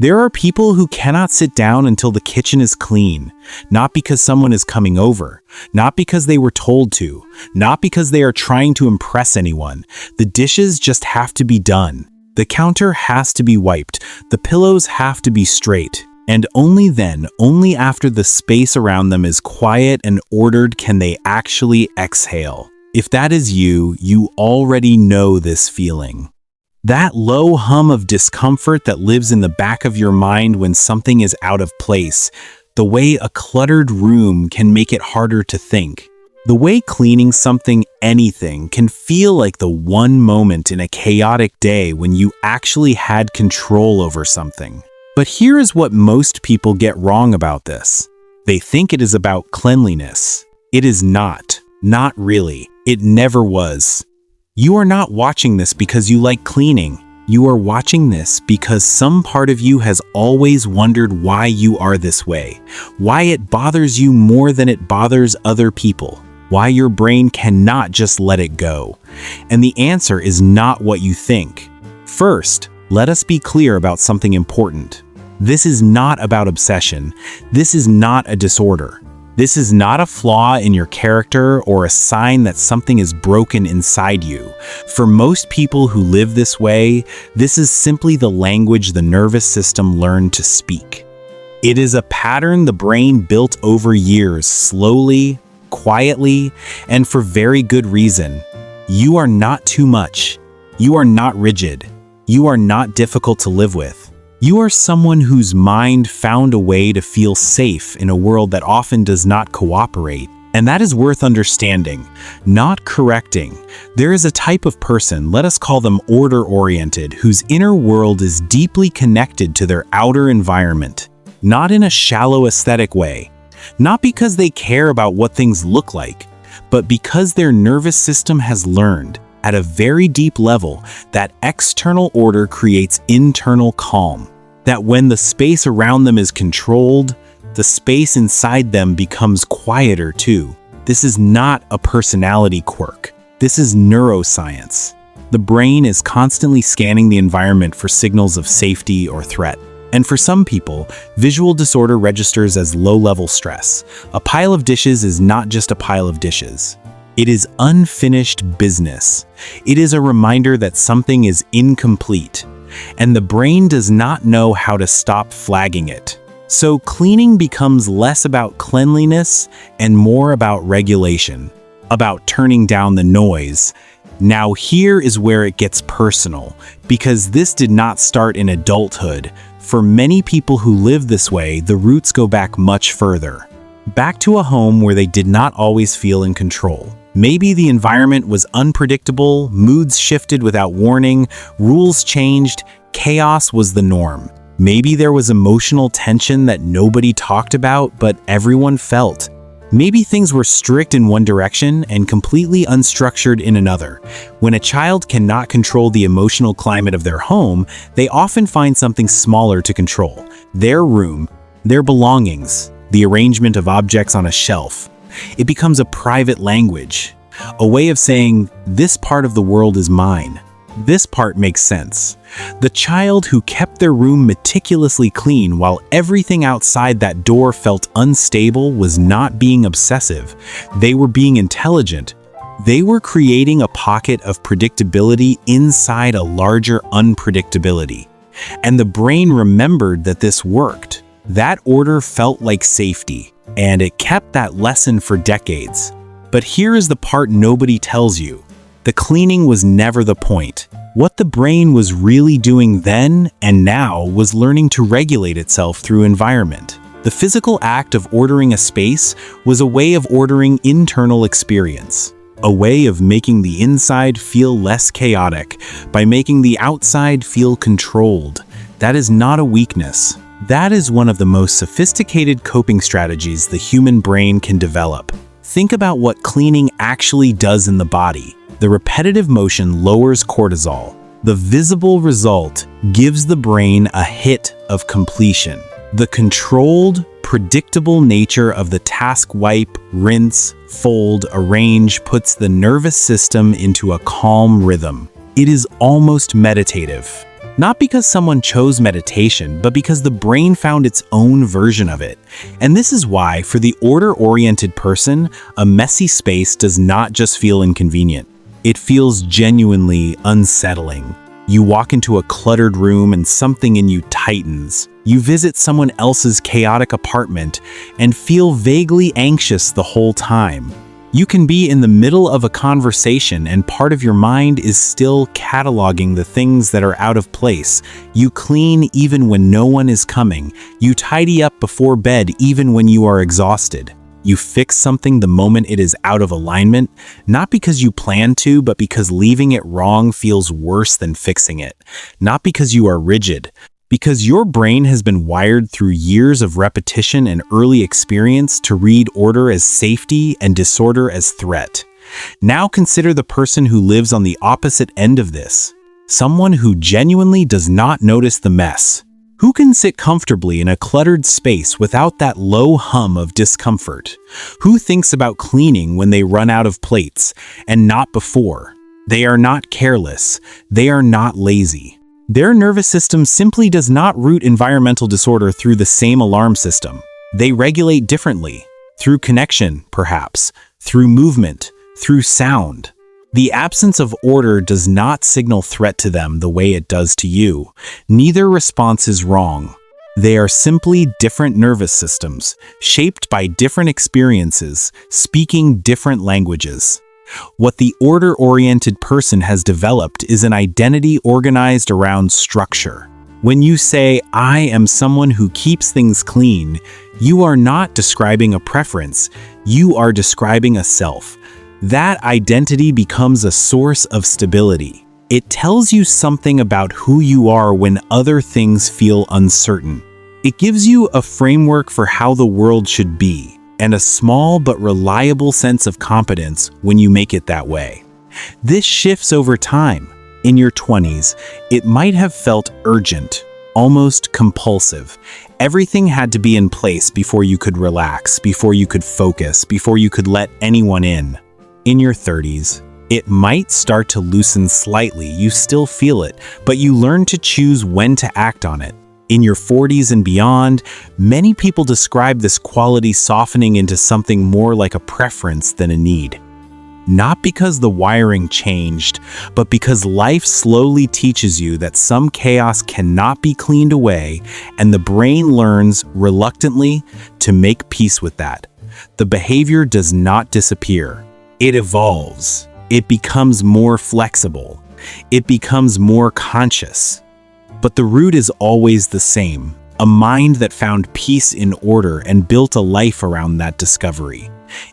There are people who cannot sit down until the kitchen is clean, not because someone is coming over, not because they were told to, not because they are trying to impress anyone. The dishes just have to be done. The counter has to be wiped. The pillows have to be straight. And only then, only after the space around them is quiet and ordered, can they actually exhale. If that is you, you already know this feeling. That low hum of discomfort that lives in the back of your mind when something is out of place, the way a cluttered room can make it harder to think, the way cleaning something, anything, can feel like the one moment in a chaotic day when you actually had control over something. But here is what most people get wrong about this. They think it is about cleanliness. It is not. Not really. It never was. You are not watching this because you like cleaning. You are watching this because some part of you has always wondered why you are this way, why it bothers you more than it bothers other people, why your brain cannot just let it go. And the answer is not what you think. First, let us be clear about something important. This is not about obsession. This is not a disorder. This is not a flaw in your character or a sign that something is broken inside you. For most people who live this way, this is simply the language the nervous system learned to speak. It is a pattern the brain built over years, slowly, quietly, and for very good reason. You are not too much. You are not rigid. You are not difficult to live with. You are someone whose mind found a way to feel safe in a world that often does not cooperate. And that is worth understanding, not correcting. There is a type of person, let us call them order-oriented, whose inner world is deeply connected to their outer environment, not in a shallow aesthetic way, not because they care about what things look like, but because their nervous system has learned, at a very deep level, that external order creates internal calm. That when the space around them is controlled, the space inside them becomes quieter too. This is not a personality quirk. This is neuroscience. The brain is constantly scanning the environment for signals of safety or threat. And for some people, visual disorder registers as low-level stress. A pile of dishes is not just a pile of dishes. It is unfinished business. It is a reminder that something is incomplete, and the brain does not know how to stop flagging it. So cleaning becomes less about cleanliness and more about regulation, about turning down the noise. Now here is where it gets personal, because this did not start in adulthood. For many people who live this way, the roots go back much further. Back to a home where they did not always feel in control. Maybe the environment was unpredictable, moods shifted without warning, rules changed, chaos was the norm. Maybe there was emotional tension that nobody talked about, but everyone felt. Maybe things were strict in one direction and completely unstructured in another. When a child cannot control the emotional climate of their home, they often find something smaller to control: their room, their belongings, the arrangement of objects on a shelf. It becomes a private language, a way of saying, this part of the world is mine. This part makes sense. The child who kept their room meticulously clean while everything outside that door felt unstable was not being obsessive. They were being intelligent. They were creating a pocket of predictability inside a larger unpredictability. And the brain remembered that this worked. That order felt like safety, and it kept that lesson for decades. But here is the part nobody tells you. The cleaning was never the point. What the brain was really doing then and now was learning to regulate itself through environment. The physical act of ordering a space was a way of ordering internal experience, a way of making the inside feel less chaotic by making the outside feel controlled. That is not a weakness. That is one of the most sophisticated coping strategies the human brain can develop. Think about what cleaning actually does in the body. The repetitive motion lowers cortisol. The visible result gives the brain a hit of completion. The controlled, predictable nature of the task wipe, rinse, fold, arrange puts the nervous system into a calm rhythm. It is almost meditative. Not because someone chose meditation, but because the brain found its own version of it. And this is why, for the order-oriented person, a messy space does not just feel inconvenient. It feels genuinely unsettling. You walk into a cluttered room and something in you tightens. You visit someone else's chaotic apartment and feel vaguely anxious the whole time. You can be in the middle of a conversation and part of your mind is still cataloging the things that are out of place. You clean even when no one is coming. You tidy up before bed even when you are exhausted. You fix something the moment it is out of alignment, not because you plan to, but because leaving it wrong feels worse than fixing it. Not because you are rigid, because your brain has been wired through years of repetition and early experience to read order as safety and disorder as threat. Now consider the person who lives on the opposite end of this. Someone who genuinely does not notice the mess. Who can sit comfortably in a cluttered space without that low hum of discomfort? Who thinks about cleaning when they run out of plates, and not before? They are not careless. They are not lazy. Their nervous system simply does not route environmental disorder through the same alarm system. They regulate differently. Through connection, perhaps. Through movement. Through sound. The absence of order does not signal threat to them the way it does to you. Neither response is wrong. They are simply different nervous systems, shaped by different experiences, speaking different languages. What the order-oriented person has developed is an identity organized around structure. When you say, "I am someone who keeps things clean," you are not describing a preference, you are describing a self. That identity becomes a source of stability. It tells you something about who you are when other things feel uncertain. It gives you a framework for how the world should be, and a small but reliable sense of competence when you make it that way. This shifts over time. In your 20s, it might have felt urgent, almost compulsive. Everything had to be in place before you could relax, before you could focus, before you could let anyone in. In your 30s, it might start to loosen slightly, you still feel it, but you learn to choose when to act on it. In your 40s and beyond, many people describe this quality softening into something more like a preference than a need. Not because the wiring changed, but because life slowly teaches you that some chaos cannot be cleaned away, and the brain learns, reluctantly, to make peace with that. The behavior does not disappear. It evolves. It becomes more flexible. It becomes more conscious. But the root is always the same, a mind that found peace in order and built a life around that discovery.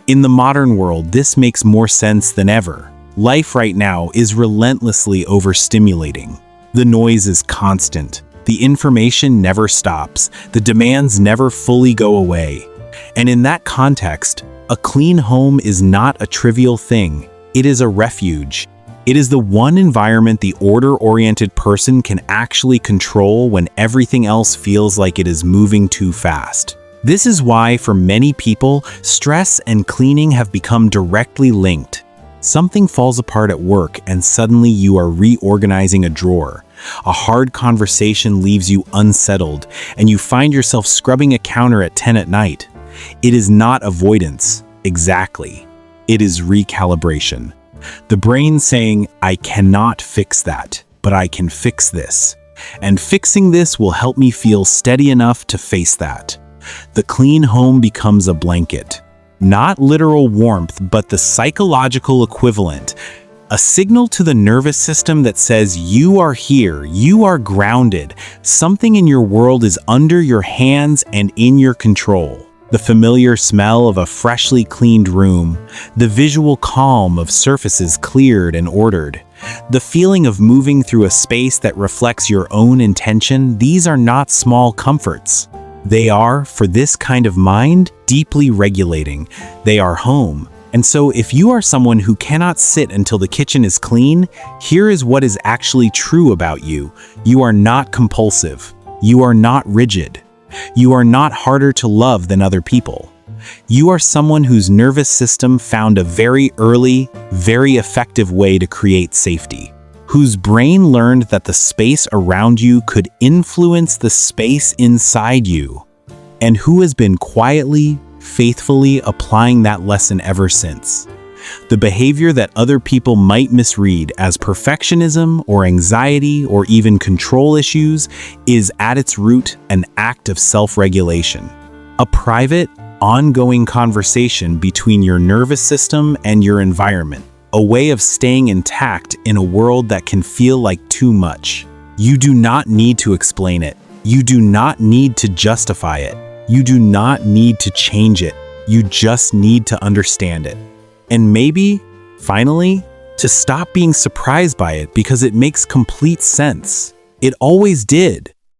In the modern world, this makes more sense than ever. Life right now is relentlessly overstimulating. The noise is constant. The information never stops. The demands never fully go away. And in that context, a clean home is not a trivial thing. It is a refuge. It is the one environment the order-oriented person can actually control when everything else feels like it is moving too fast. This is why, for many people, stress and cleaning have become directly linked. Something falls apart at work and suddenly you are reorganizing a drawer. A hard conversation leaves you unsettled, and you find yourself scrubbing a counter at 10 at night. It is not avoidance, exactly. It is recalibration. The brain saying, "I cannot fix that, but I can fix this. And fixing this will help me feel steady enough to face that." The clean home becomes a blanket. Not literal warmth, but the psychological equivalent. A signal to the nervous system that says you are here, you are grounded, something in your world is under your hands and in your control. The familiar smell of a freshly cleaned room, the visual calm of surfaces cleared and ordered, the feeling of moving through a space that reflects your own intention, these are not small comforts. They are, for this kind of mind, deeply regulating. They are home. And so if you are someone who cannot sit until the kitchen is clean, here is what is actually true about you. You are not compulsive. You are not rigid. You are not harder to love than other people. You are someone whose nervous system found a very early, very effective way to create safety. whose brain learned that the space around you could influence the space inside you, and who has been quietly, faithfully applying that lesson ever since. The behavior that other people might misread as perfectionism or anxiety or even control issues is at its root an act of self-regulation. A private, ongoing conversation between your nervous system and your environment. A way of staying intact in a world that can feel like too much. You do not need to explain it. You do not need to justify it. You do not need to change it. You just need to understand it. And maybe, finally, to stop being surprised by it because it makes complete sense. It always did.